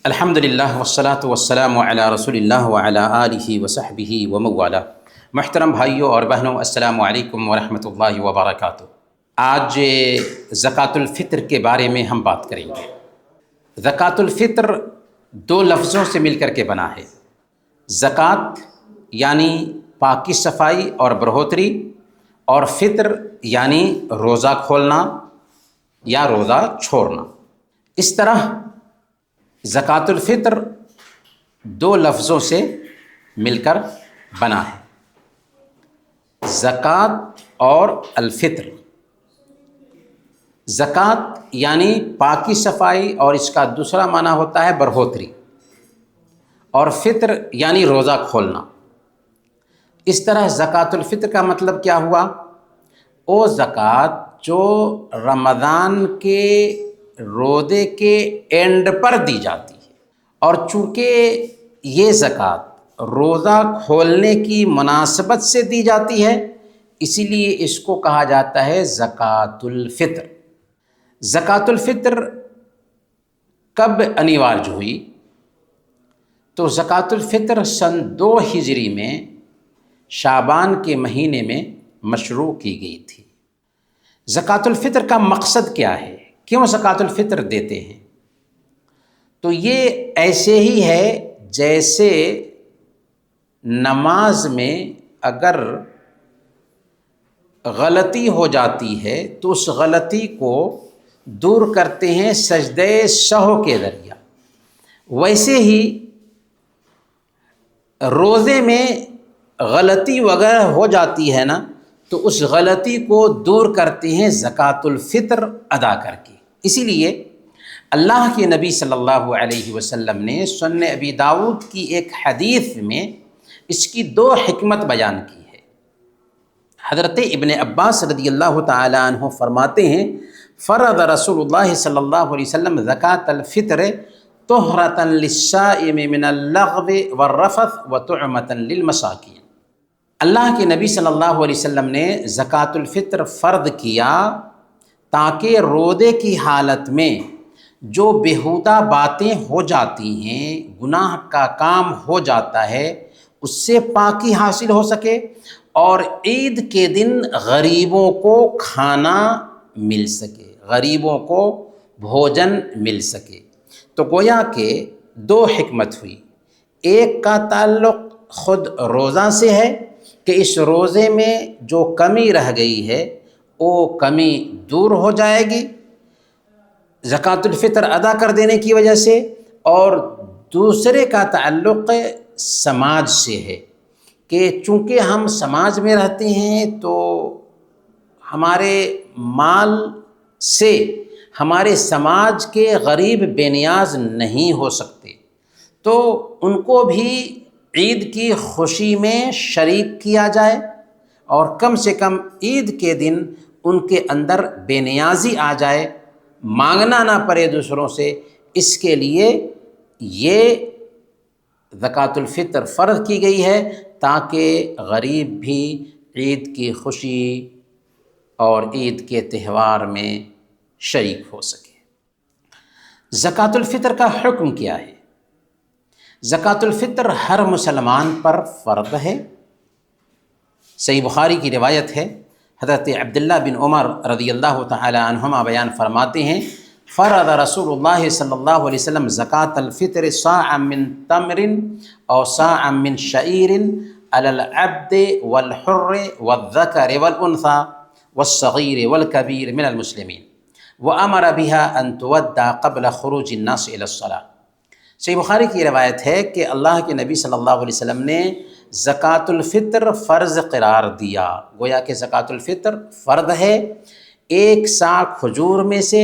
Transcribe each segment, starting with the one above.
الحمدللہ والصلاة والسلام علی رسول اللہ وعلی آلہ وصحبہ وموالا۔ محترم بھائیوں اور بہنوں، السلام علیکم ورحمۃ اللہ وبرکاتہ۔ آج زکوٰۃ الفطر کے بارے میں ہم بات کریں گے۔ زکوٰۃ الفطر دو لفظوں سے مل کر کے بنا ہے۔ زکوٰۃ یعنی پاکی صفائی اور بڑھوتری، اور فطر یعنی روزہ کھولنا یا روزہ چھوڑنا۔ اس طرح زکوٰۃ الفطر دو لفظوں سے مل کر بنا ہے، زکوٰۃ اور الفطر۔ زکوٰۃ یعنی پاکی صفائی اور اس کا دوسرا معنی ہوتا ہے بڑھوتری، اور فطر یعنی روزہ کھولنا۔ اس طرح زکوٰۃ الفطر کا مطلب کیا ہوا؟ وہ زکوٰۃ جو رمضان کے روزے کے اینڈ پر دی جاتی ہے، اور چونکہ یہ زکوٰۃ روزہ کھولنے کی مناسبت سے دی جاتی ہے، اسی لیے اس کو کہا جاتا ہے زکوٰۃ الفطر۔ زکوٰۃ الفطر کب انیوارج ہوئی؟ تو زکوٰۃ الفطر سن 2 ہجری میں شعبان کے مہینے میں مشروع کی گئی تھی۔ زکوٰۃ الفطر کا مقصد کیا ہے؟ کیوں زکوٰۃ الفطر دیتے ہیں؟ تو یہ ایسے ہی ہے جیسے نماز میں اگر غلطی ہو جاتی ہے تو اس غلطی کو دور کرتے ہیں سجدہ سہو کے ذریعہ، ویسے ہی روزے میں غلطی وغیرہ ہو جاتی ہے نا، تو اس غلطی کو دور کرتے ہیں زکوٰۃ الفطر ادا کر کے۔ اسی لیے اللہ کے نبی صلی اللہ علیہ وسلم نے سنن ابی داؤد کی ایک حدیث میں اس کی 2 حکمت بیان کی ہے۔ حضرت ابن عباس رضی اللہ تعالی عنہ فرماتے ہیں، فرض رسول اللہ صلی اللہ علیہ وسلم زکوٰۃ الفطر طہرۃ للصائم من اللغو والرفث وطعمۃ للمساکین۔ اللہ کے نبی صلی اللہ علیہ وسلم نے زکوٰۃ الفطر فرض کیا تاکہ روزے کی حالت میں جو بیہودہ باتیں ہو جاتی ہیں، گناہ کا کام ہو جاتا ہے، اس سے پاکی حاصل ہو سکے، اور عید کے دن غریبوں کو کھانا مل سکے، غریبوں کو بھوجن مل سکے۔ تو گویا کہ 2 حکمت ہوئی۔ ایک کا تعلق خود روزہ سے ہے کہ اس روزے میں جو کمی رہ گئی ہے وہ کمی دور ہو جائے گی زکوٰۃ الفطر ادا کر دینے کی وجہ سے، اور دوسرے کا تعلق سماج سے ہے کہ چونکہ ہم سماج میں رہتے ہیں تو ہمارے مال سے ہمارے سماج کے غریب بے نیاز نہیں ہو سکتے، تو ان کو بھی عید کی خوشی میں شریک کیا جائے، اور کم سے کم عید کے دن ان کے اندر بے نیازی آ جائے، مانگنا نہ پڑے دوسروں سے۔ اس کے لیے یہ زکوٰۃ الفطر فرض کی گئی ہے تاکہ غریب بھی عید کی خوشی اور عید کے تہوار میں شریک ہو سکے۔ زکوٰۃ الفطر کا حکم کیا ہے؟ زکوٰۃ الفطر ہر مسلمان پر فرض ہے۔ صحیح بخاری کی روایت ہے، حضرت عبداللہ بن عمر رضی اللہ تعالی عنہما بیان فرماتے ہیں، فرض رسول اللہ صلی اللہ علیہ وسلم زکوٰۃ الفطر صاعا من تمر او صاعا من شعیر علی العبد والحر والذکر والانثى والصغیر والکبیر من المسلمین وامر بها ان تودع قبل خروج الناس الى الصلاة۔ صحیح بخاری کی روایت ہے کہ اللہ کے نبی صلی اللہ علیہ وسلم نے زکوٰۃ الفطر فرض قرار دیا۔ گویا کہ زکوٰۃ الفطر فرض ہے۔ 1 صاع کھجور میں سے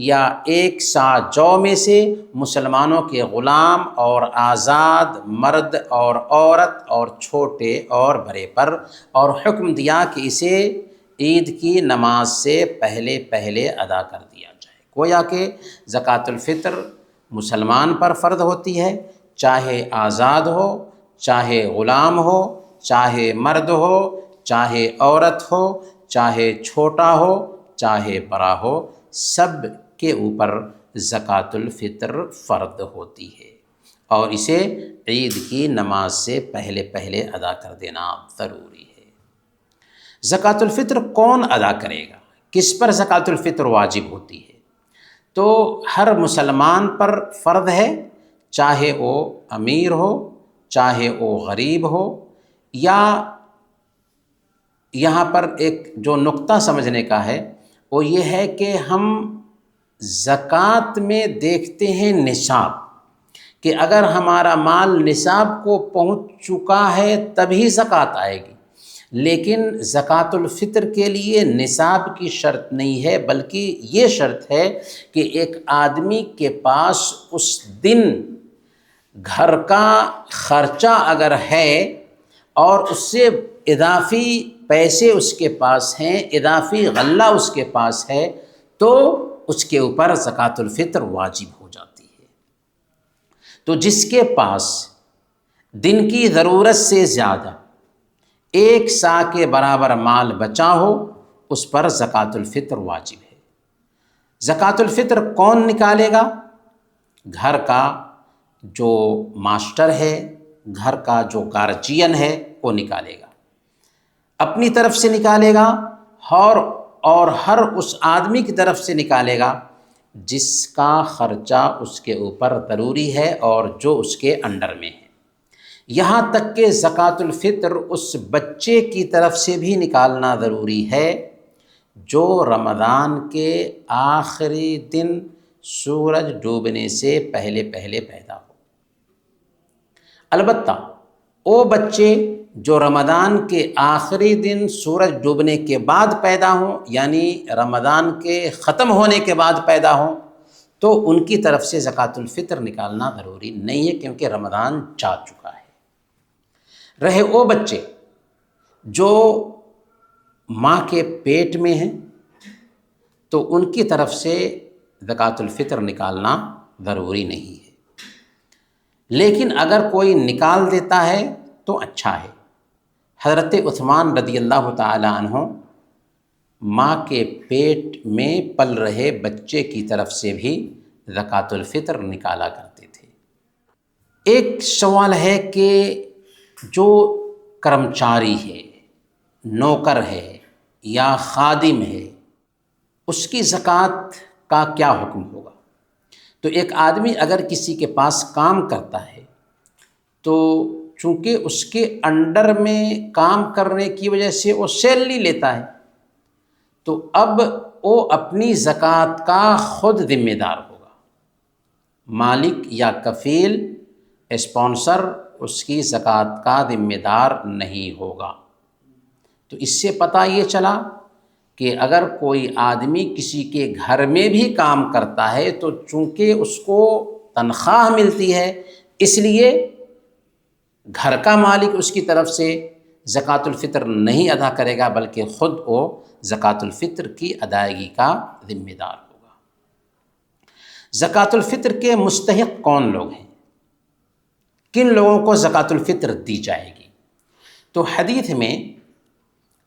یا 1 صاع جو میں سے مسلمانوں کے غلام اور آزاد مرد اور عورت اور چھوٹے اور بڑے پر، اور حکم دیا کہ اسے عید کی نماز سے پہلے ادا کر دیا جائے۔ گویا کہ زکوٰۃ الفطر مسلمان پر فرض ہوتی ہے، چاہے آزاد ہو، چاہے غلام ہو، چاہے مرد ہو، چاہے عورت ہو، چاہے چھوٹا ہو، چاہے بڑا ہو، سب کے اوپر زکوٰۃ الفطر فرض ہوتی ہے، اور اسے عید کی نماز سے پہلے پہلے ادا کر دینا ضروری ہے۔ زکوٰۃ الفطر کون ادا کرے گا؟ کس پر زکوٰۃ الفطر واجب ہوتی ہے؟ تو ہر مسلمان پر فرض ہے، چاہے وہ امیر ہو، چاہے وہ غریب ہو، یا یہاں پر ایک جو نقطہ سمجھنے کا ہے وہ یہ ہے کہ ہم زکوٰۃ میں دیکھتے ہیں نصاب، کہ اگر ہمارا مال نصاب کو پہنچ چکا ہے تبھی زکوٰۃ آئے گی، لیکن زکوٰۃ الفطر کے لیے نصاب کی شرط نہیں ہے، بلکہ یہ شرط ہے کہ ایک آدمی کے پاس اس دن گھر کا خرچہ اگر ہے اور اس سے اضافی پیسے اس کے پاس ہیں، اضافی غلہ اس کے پاس ہے، تو اس کے اوپر زکوٰۃ الفطر واجب ہو جاتی ہے۔ تو جس کے پاس دن کی ضرورت سے زیادہ 1 سا کے برابر مال بچا ہو، اس پر زکوٰۃ الفطر واجب ہے۔ زکوٰۃ الفطر کون نکالے گا؟ گھر کا جو ماسٹر ہے، گھر کا جو گارجین ہے، وہ نکالے گا، اپنی طرف سے نکالے گا، اور ہر اس آدمی کی طرف سے نکالے گا جس کا خرچہ اس کے اوپر ضروری ہے اور جو اس کے انڈر میں ہے۔ یہاں تک کہ زکوٰۃ الفطر اس بچے کی طرف سے بھی نکالنا ضروری ہے جو رمضان کے آخری دن سورج ڈوبنے سے پہلے پہلے پیدا ہو۔ البتہ وہ بچے جو رمضان کے آخری دن سورج ڈوبنے کے بعد پیدا ہوں، یعنی رمضان کے ختم ہونے کے بعد پیدا ہوں، تو ان کی طرف سے زکوٰۃ الفطر نکالنا ضروری نہیں ہے، کیونکہ رمضان جا چکا ہے۔ رہے وہ بچے جو ماں کے پیٹ میں ہیں، تو ان کی طرف سے زکوٰۃ الفطر نکالنا ضروری نہیں ہے، لیکن اگر کوئی نکال دیتا ہے تو اچھا ہے۔ حضرت عثمان رضی اللہ تعالی عنہ ماں کے پیٹ میں پل رہے بچے کی طرف سے بھی زکوٰۃ الفطر نکالا کرتے تھے۔ ایک سوال ہے کہ جو کرمچاری ہے، نوکر ہے یا خادم ہے، اس کی زکوٰۃ کا کیا حکم ہوگا؟ تو ایک آدمی اگر کسی کے پاس کام کرتا ہے تو چونکہ اس کے انڈر میں کام کرنے کی وجہ سے وہ سیلری لیتا ہے، تو اب وہ اپنی زکوٰۃ کا خود ذمہ دار ہوگا، مالک یا کفیل اسپانسر اس کی زکوٰۃ کا ذمہ دار نہیں ہوگا۔ تو اس سے پتہ یہ چلا کہ اگر کوئی آدمی کسی کے گھر میں بھی کام کرتا ہے تو چونکہ اس کو تنخواہ ملتی ہے، اس لیے گھر کا مالک اس کی طرف سے زکوٰۃ الفطر نہیں ادا کرے گا، بلکہ خود وہ زکوٰۃ الفطر کی ادائیگی کا ذمہ دار ہوگا۔ زکوٰۃ الفطر کے مستحق کون لوگ ہیں؟ کن لوگوں کو زکوٰۃ الفطر دی جائے گی؟ تو حدیث میں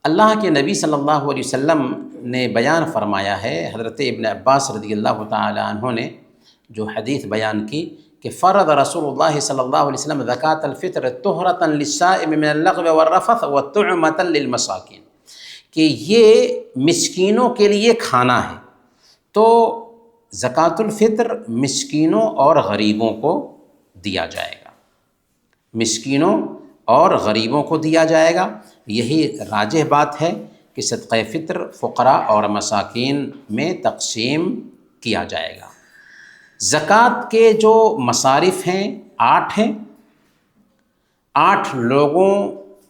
اللہ کے نبی صلی اللہ علیہ وسلم نے بیان فرمایا ہے، حضرت ابن عباس رضی اللہ تعالی عنہ نے جو حدیث بیان کی کہ فرض رسول اللہ صلی اللہ علیہ وسلم زکوٰۃ الفطر طہرۃ للصائم من اللغو والرفث وطعمۃ للمساکین، کہ یہ مسکینوں کے لیے کھانا ہے۔ تو زکوٰۃ الفطر مسکینوں اور غریبوں کو دیا جائے گا، مسکینوں اور غریبوں کو دیا جائے گا۔ یہی راجح بات ہے کہ صدقہ فطر فقراء اور مساکین میں تقسیم کیا جائے گا۔ زکوٰۃ کے جو مصارف ہیں 8 ہیں، 8 لوگوں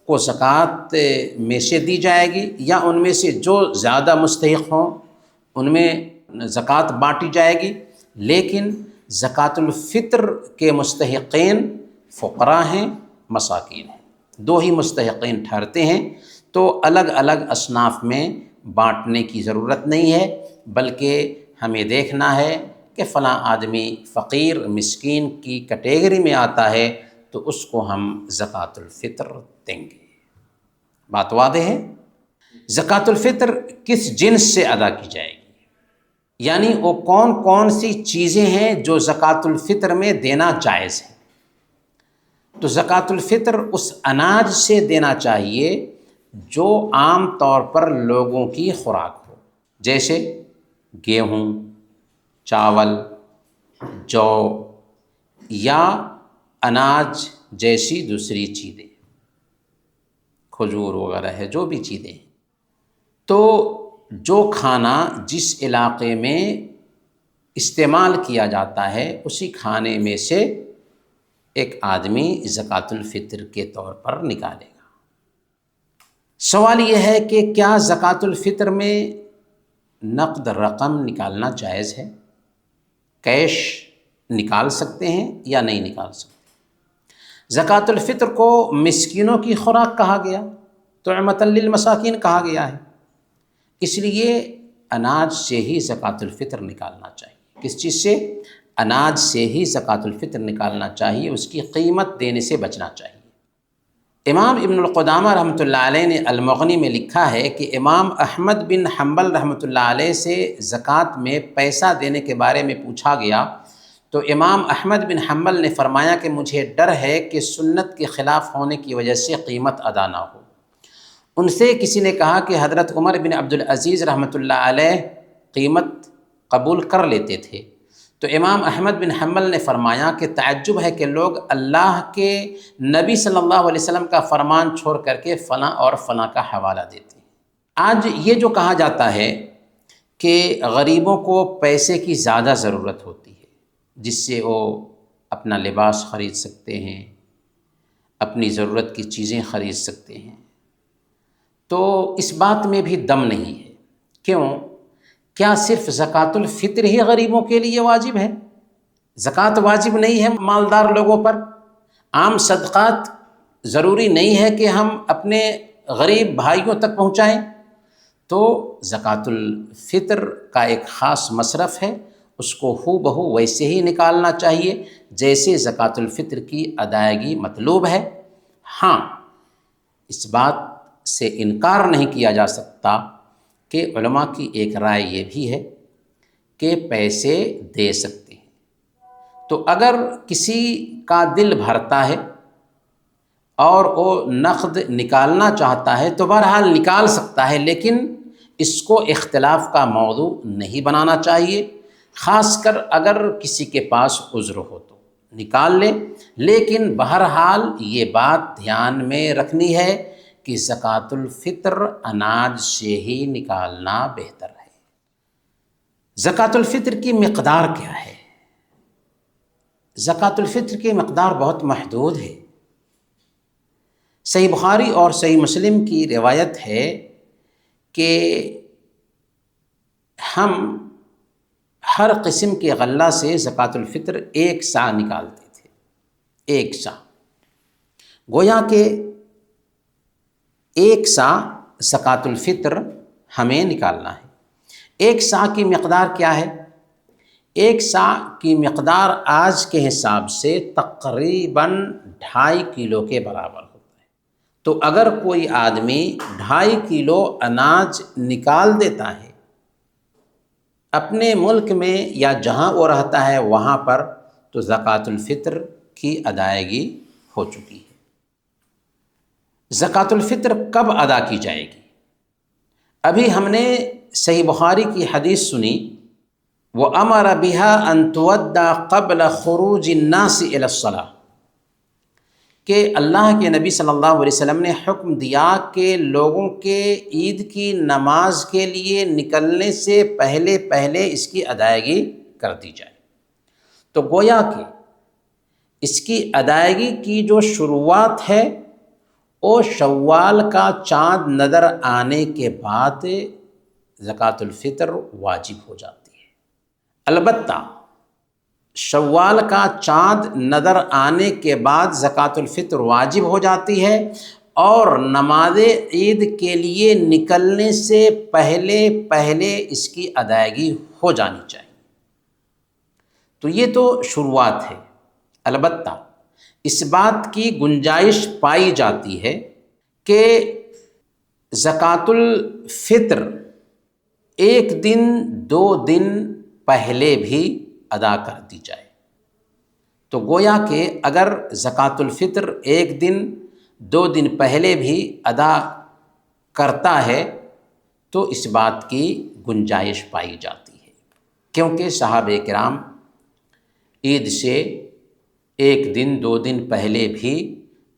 کو زکوٰۃ میں سے دی جائے گی، یا ان میں سے جو زیادہ مستحق ہوں ان میں زکوٰۃ بانٹی جائے گی، لیکن زکوٰۃ الفطر کے مستحقین فقراء ہیں، مساکین ہیں، 2 ہی مستحقین ٹھہرتے ہیں۔ تو الگ الگ اصناف میں بانٹنے کی ضرورت نہیں ہے، بلکہ ہمیں دیکھنا ہے کہ فلاں آدمی فقیر مسکین کی کیٹیگری میں آتا ہے تو اس کو ہم زکوٰۃ الفطر دیں گے۔ بات واضح ہے؟ زکوٰۃ الفطر کس جنس سے ادا کی جائے گی؟ یعنی وہ کون کون سی چیزیں ہیں جو زکوٰۃ الفطر میں دینا جائز ہے۔ تو زکوٰۃ الفطر اس اناج سے دینا چاہیے جو عام طور پر لوگوں کی خوراک ہو، جیسے گیہوں، چاول، جو یا اناج جیسی دوسری چیزیں، کھجور وغیرہ ہے، جو بھی چیزیں ہیں۔ تو جو کھانا جس علاقے میں استعمال کیا جاتا ہے اسی کھانے میں سے ایک آدمی زکوٰۃ الفطر کے طور پر نکالے گا۔ سوال یہ ہے کہ کیا زکوٰۃ الفطر میں نقد رقم نکالنا جائز ہے؟ کیش نکال سکتے ہیں یا نہیں نکال سکتے؟ زکوٰۃ الفطر کو مسکینوں کی خوراک کہا گیا، طعمۃ للمساکین کہا گیا ہے، اس لیے اناج سے ہی زکوٰۃ الفطر نکالنا چاہیے۔ کس چیز سے؟ اناج سے ہی زکوٰۃ الفطر نکالنا چاہیے، اس کی قیمت دینے سے بچنا چاہیے۔ امام ابن القدامہ رحمۃ اللہ علیہ نے المغنی میں لکھا ہے کہ امام احمد بن حنبل رحمۃ اللہ علیہ سے زکوٰۃ میں پیسہ دینے کے بارے میں پوچھا گیا تو امام احمد بن حنبل نے فرمایا کہ مجھے ڈر ہے کہ سنت کے خلاف ہونے کی وجہ سے قیمت ادا نہ ہو۔ ان سے کسی نے کہا کہ حضرت عمر بن عبدالعزیز رحمۃ اللہ علیہ قیمت قبول کر لیتے تھے، تو امام احمد بن حنبل نے فرمایا کہ تعجب ہے کہ لوگ اللہ کے نبی صلی اللہ علیہ وسلم کا فرمان چھوڑ کر کے فلاں اور فلاں کا حوالہ دیتے ہیں۔ آج یہ جو کہا جاتا ہے کہ غریبوں کو پیسے کی زیادہ ضرورت ہوتی ہے جس سے وہ اپنا لباس خرید سکتے ہیں، اپنی ضرورت کی چیزیں خرید سکتے ہیں، تو اس بات میں بھی دم نہیں ہے۔ کیوں؟ کیا صرف زکوٰۃ الفطر ہی غریبوں کے لیے واجب ہے؟ زکوٰۃ واجب نہیں ہے مالدار لوگوں پر؟ عام صدقات ضروری نہیں ہے کہ ہم اپنے غریب بھائیوں تک پہنچائیں؟ تو زکوٰۃ الفطر کا ایک خاص مصرف ہے، اس کو ہو بہو ویسے ہی نکالنا چاہیے جیسے زکوٰۃ الفطر کی ادائیگی مطلوب ہے۔ ہاں، اس بات سے انکار نہیں کیا جا سکتا کہ علماء کی ایک رائے یہ بھی ہے کہ پیسے دے سکتے ہیں۔ تو اگر کسی کا دل بھرتا ہے اور وہ نقد نکالنا چاہتا ہے تو بہرحال نکال سکتا ہے، لیکن اس کو اختلاف کا موضوع نہیں بنانا چاہیے، خاص کر اگر کسی کے پاس عذر ہو تو نکال لے، لیکن بہرحال یہ بات دھیان میں رکھنی ہے کہ زکوٰۃ الفطر اناج سے ہی نکالنا بہتر ہے۔ زکوٰۃ الفطر کی مقدار کیا ہے؟ زکوٰۃ الفطر کی مقدار بہت محدود ہے۔ صحیح بخاری اور صحیح مسلم کی روایت ہے کہ ہم ہر قسم کے غلہ سے زکوٰۃ الفطر 1 سا نکالتے تھے، 1 سا، گویا کہ 1 سا زکوٰۃ الفطر ہمیں نکالنا ہے۔ 1 سا کی مقدار کیا ہے؟ 1 سا کی مقدار آج کے حساب سے تقریباً 2.5 کلو کے برابر ہوتا ہے۔ تو اگر کوئی آدمی 2.5 کلو اناج نکال دیتا ہے اپنے ملک میں یا جہاں وہ رہتا ہے وہاں پر، تو زکوٰۃ الفطر کی ادائیگی ہو چکی ہے۔ زکوٰۃ الفطر کب ادا کی جائے گی؟ ابھی ہم نے صحیح بخاری کی حدیث سنی، وَأَمَرَ بِهَا أَن تُوَدَّى قَبْلَ خُرُوجِ النَّاسِ إِلَى الصَّلَاةِ، کہ اللہ کے نبی صلی اللہ علیہ وسلم نے حکم دیا کہ لوگوں کے عید کی نماز کے لیے نکلنے سے پہلے پہلے اس کی ادائیگی کر دی جائے۔ تو گویا کہ اس کی ادائیگی کی جو شروعات ہے وہ شوال کا چاند نظر آنے کے بعد زکوٰۃ الفطر واجب ہو جاتی ہے۔ البتہ شوال کا چاند نظر آنے کے بعد زکوٰۃ الفطر واجب ہو جاتی ہے اور نماز عید کے لیے نکلنے سے پہلے پہلے اس کی ادائیگی ہو جانی چاہیے۔ تو یہ تو شروعات ہے۔ البتہ اس بات کی گنجائش پائی جاتی ہے کہ زکوٰۃ الفطر ایک دن 2 دن پہلے بھی ادا کر دی جائے۔ تو گویا کہ اگر زکوٰۃ الفطر 1 دن 2 دن پہلے بھی ادا کرتا ہے تو اس بات کی گنجائش پائی جاتی ہے، کیونکہ صحابہ کرام عید سے 1 دن 2 دن پہلے بھی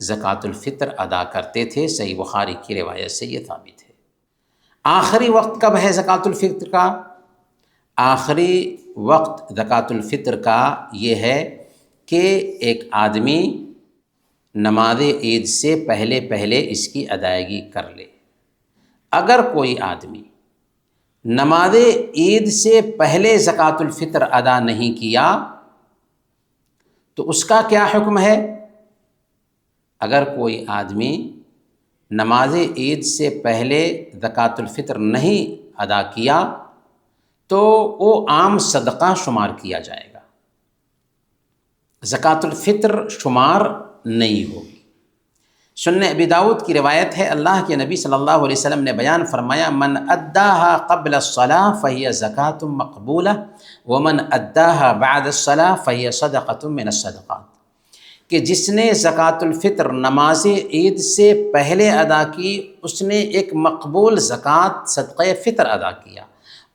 زکوٰۃ الفطر ادا کرتے تھے۔ صحیح بخاری کی روایت سے یہ ثابت ہے۔ آخری وقت کب ہے زکوٰۃ الفطر کا؟ آخری وقت زکوٰۃ الفطر کا یہ ہے کہ ایک آدمی نماز عید سے پہلے پہلے اس کی ادائیگی کر لے۔ اگر کوئی آدمی نماز عید سے پہلے زکوٰۃ الفطر ادا نہیں کیا تو اس کا کیا حکم ہے؟ اگر کوئی آدمی نماز عید سے پہلے زکوٰۃ الفطر نہیں ادا کیا تو وہ عام صدقہ شمار کیا جائے گا، زکوٰۃ الفطر شمار نہیں ہوگی۔ سنن ابی داؤد کی روایت ہے، اللہ کے نبی صلی اللہ علیہ وسلم نے بیان فرمایا، من اداہا قبل الصلاۃ فہی زکوٰۃ مقبولہ ومن اداہا بعد الصلاۃ فہی صدقۃ من الصدقات، کہ جس نے زکوٰۃ الفطر نماز عید سے پہلے ادا کی اس نے ایک مقبول زکوٰۃ صدقہ فطر ادا کیا،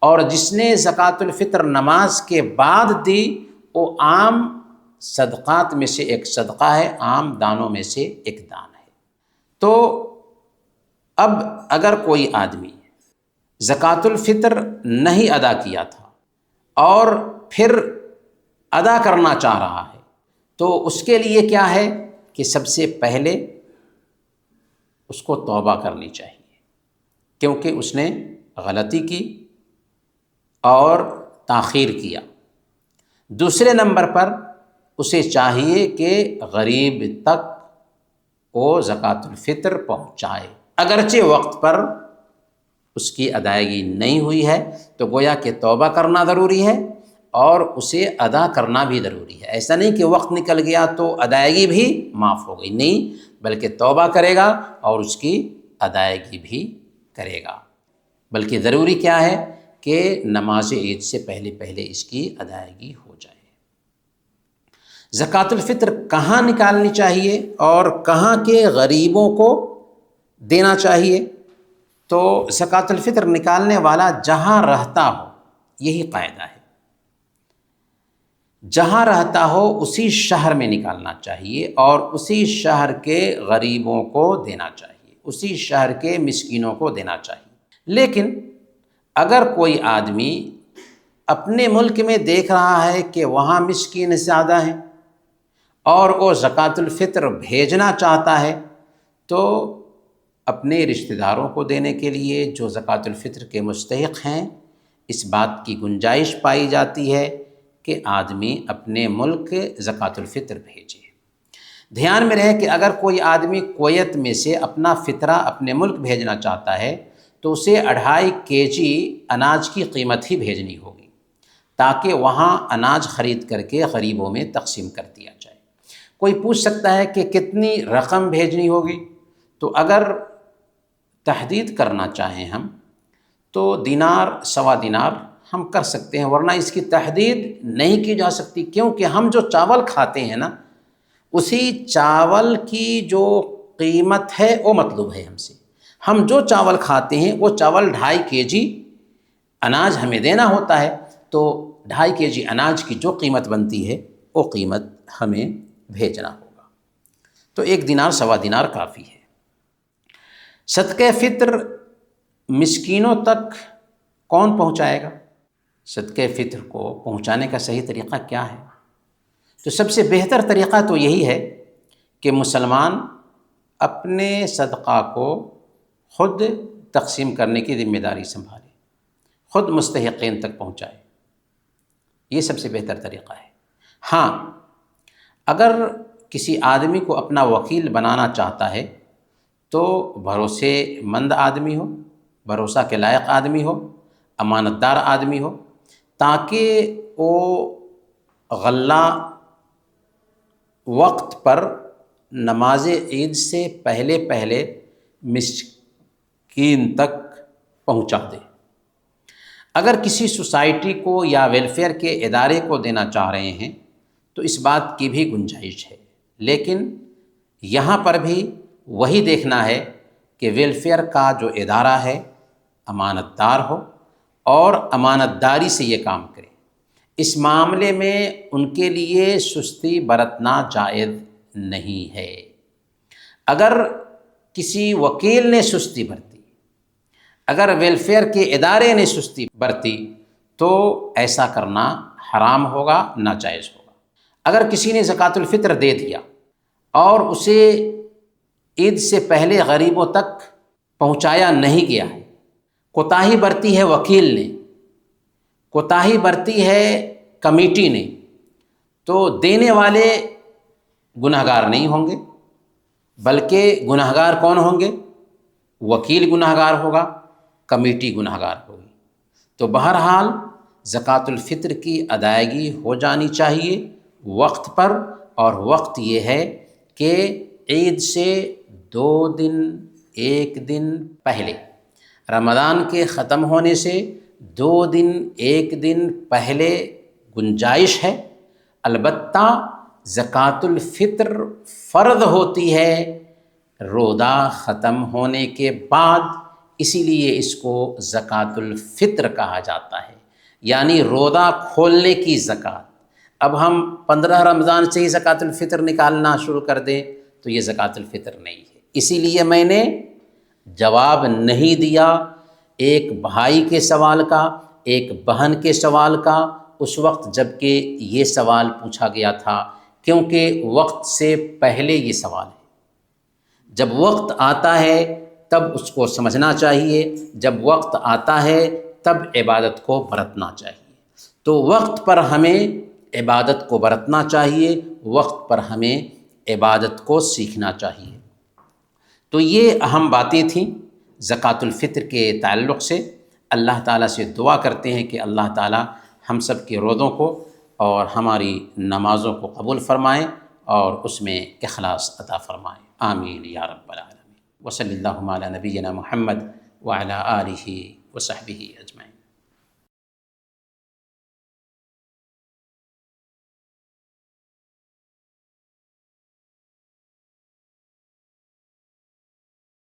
اور جس نے زکوٰۃ الفطر نماز کے بعد دی وہ عام صدقات میں سے ایک صدقہ ہے، عام دانوں میں سے ایک دان ہے۔ تو اب اگر کوئی آدمی زکوٰۃ الفطر نہیں ادا کیا تھا اور پھر ادا کرنا چاہ رہا ہے تو اس کے لیے کیا ہے کہ سب سے پہلے اس کو توبہ کرنی چاہیے، کیونکہ اس نے غلطی کی اور تاخیر کیا۔ دوسرے نمبر پر اسے چاہیے کہ غریب تک وہ زکوٰۃ الفطر پہنچائے، اگرچہ وقت پر اس کی ادائیگی نہیں ہوئی ہے تو گویا کہ توبہ کرنا ضروری ہے اور اسے ادا کرنا بھی ضروری ہے۔ ایسا نہیں کہ وقت نکل گیا تو ادائیگی بھی معاف ہو گئی، نہیں، بلکہ توبہ کرے گا اور اس کی ادائیگی بھی کرے گا۔ بلکہ ضروری کیا ہے کہ نماز عید سے پہلے پہلے اس کی ادائیگی ہو جائے۔ زکوٰۃ الفطر کہاں نکالنی چاہیے اور کہاں کے غریبوں کو دینا چاہیے؟ تو زکوٰۃ الفطر نکالنے والا جہاں رہتا ہو، یہی قاعدہ ہے، جہاں رہتا ہو اسی شہر میں نکالنا چاہیے اور اسی شہر کے غریبوں کو دینا چاہیے، اسی شہر کے مسکینوں کو دینا چاہیے۔ لیکن اگر کوئی آدمی اپنے ملک میں دیکھ رہا ہے کہ وہاں مسکین زیادہ ہیں اور وہ زکوٰۃ الفطر بھیجنا چاہتا ہے تو اپنے رشتہ داروں کو دینے کے لیے جو زکوٰۃ الفطر کے مستحق ہیں اس بات کی گنجائش پائی جاتی ہے کہ آدمی اپنے ملک زکوٰۃ الفطر بھیجے۔ دھیان میں رہے کہ اگر کوئی آدمی کویت میں سے اپنا فطرہ اپنے ملک بھیجنا چاہتا ہے تو اسے 2.5 kg اناج کی قیمت ہی بھیجنی ہوگی تاکہ وہاں اناج خرید کر کے غریبوں میں تقسیم کر دیا جائے۔ کوئی پوچھ سکتا ہے کہ کتنی رقم بھیجنی ہوگی؟ تو اگر تحدید کرنا چاہیں ہم تو دینار 1.25 دینار ہم کر سکتے ہیں، ورنہ اس کی تحدید نہیں کی جا سکتی، کیونکہ ہم جو چاول کھاتے ہیں نا اسی چاول کی جو قیمت ہے وہ مطلوب ہے ہم سے۔ ہم جو چاول کھاتے ہیں وہ چاول 2.5 kg اناج ہمیں دینا ہوتا ہے، تو 2.5 kg اناج کی جو قیمت بنتی ہے وہ قیمت ہمیں بھیجنا ہوگا۔ تو 1 دینار 1.25 دینار کافی ہے۔ صدقہ فطر مسکینوں تک کون پہنچائے گا؟ صدقہ فطر کو پہنچانے کا صحیح طریقہ کیا ہے؟ تو سب سے بہتر طریقہ تو یہی ہے کہ مسلمان اپنے صدقہ کو خود تقسیم کرنے کی ذمہ داری سنبھالے، خود مستحقین تک پہنچائے، یہ سب سے بہتر طریقہ ہے۔ ہاں، اگر کسی آدمی کو اپنا وکیل بنانا چاہتا ہے تو بھروسے مند آدمی ہو، بھروسہ کے لائق آدمی ہو، امانت دار آدمی ہو، تاکہ وہ غلہ وقت پر نماز عید سے پہلے پہلے مسکین تک پہنچا دے۔ اگر کسی سوسائٹی کو یا ویلفیئر کے ادارے کو دینا چاہ رہے ہیں تو اس بات کی بھی گنجائش ہے، لیکن یہاں پر بھی وہی دیکھنا ہے کہ ویلفیئر کا جو ادارہ ہے امانت دار ہو اور امانت داری سے یہ کام کرے۔ اس معاملے میں ان کے لیے سستی برتنا جائز نہیں ہے۔ اگر کسی وکیل نے سستی برتی، اگر ویلفیئر کے ادارے نے سستی برتی تو ایسا کرنا حرام ہوگا، ناجائز ہوگا۔ اگر کسی نے زکوٰۃ الفطر دے دیا اور اسے عید سے پہلے غریبوں تک پہنچایا نہیں گیا ہے، کوتاہی برتی ہے وکیل نے، کوتاہی برتی ہے کمیٹی نے، تو دینے والے گنہگار نہیں ہوں گے، بلکہ گنہگار کون ہوں گے؟ وکیل گنہگار ہوگا، کمیٹی گنہگار ہوگی۔ تو بہرحال زکوٰۃ الفطر کی ادائیگی ہو جانی چاہیے وقت پر، اور وقت یہ ہے کہ عید سے 2 دن 1 دن پہلے، رمضان کے ختم ہونے سے 2 دن 1 دن پہلے گنجائش ہے۔ البتہ زکوٰۃ الفطر فرض ہوتی ہے روزہ ختم ہونے کے بعد، اسی لیے اس کو زکوٰۃ الفطر کہا جاتا ہے، یعنی روزہ کھولنے کی زکوٰۃ۔ اب ہم 15 رمضان سے ہی زکوٰۃ الفطر نکالنا شروع کر دیں تو یہ زکوٰۃ الفطر نہیں ہے۔ اسی لیے میں نے جواب نہیں دیا ایک بھائی کے سوال کا، ایک بہن کے سوال کا، اس وقت جب کہ یہ سوال پوچھا گیا تھا، کیونکہ وقت سے پہلے یہ سوال ہے۔ جب وقت آتا ہے تب اس کو سمجھنا چاہیے، جب وقت آتا ہے تب عبادت کو برتنا چاہیے۔ تو وقت پر ہمیں عبادت کو برتنا چاہیے، وقت پر ہمیں عبادت کو سیکھنا چاہیے۔ تو یہ اہم باتیں تھیں زکوٰۃ الفطر کے تعلق سے۔ اللہ تعالیٰ سے دعا کرتے ہیں کہ اللہ تعالیٰ ہم سب کے روزوں کو اور ہماری نمازوں کو قبول فرمائیں اور اس میں اخلاص عطا فرمائیں۔ آمین یا رب العالمین۔ وصلی اللہ علی نبینا محمد وعلی آلہ وصحبہ اجمعین۔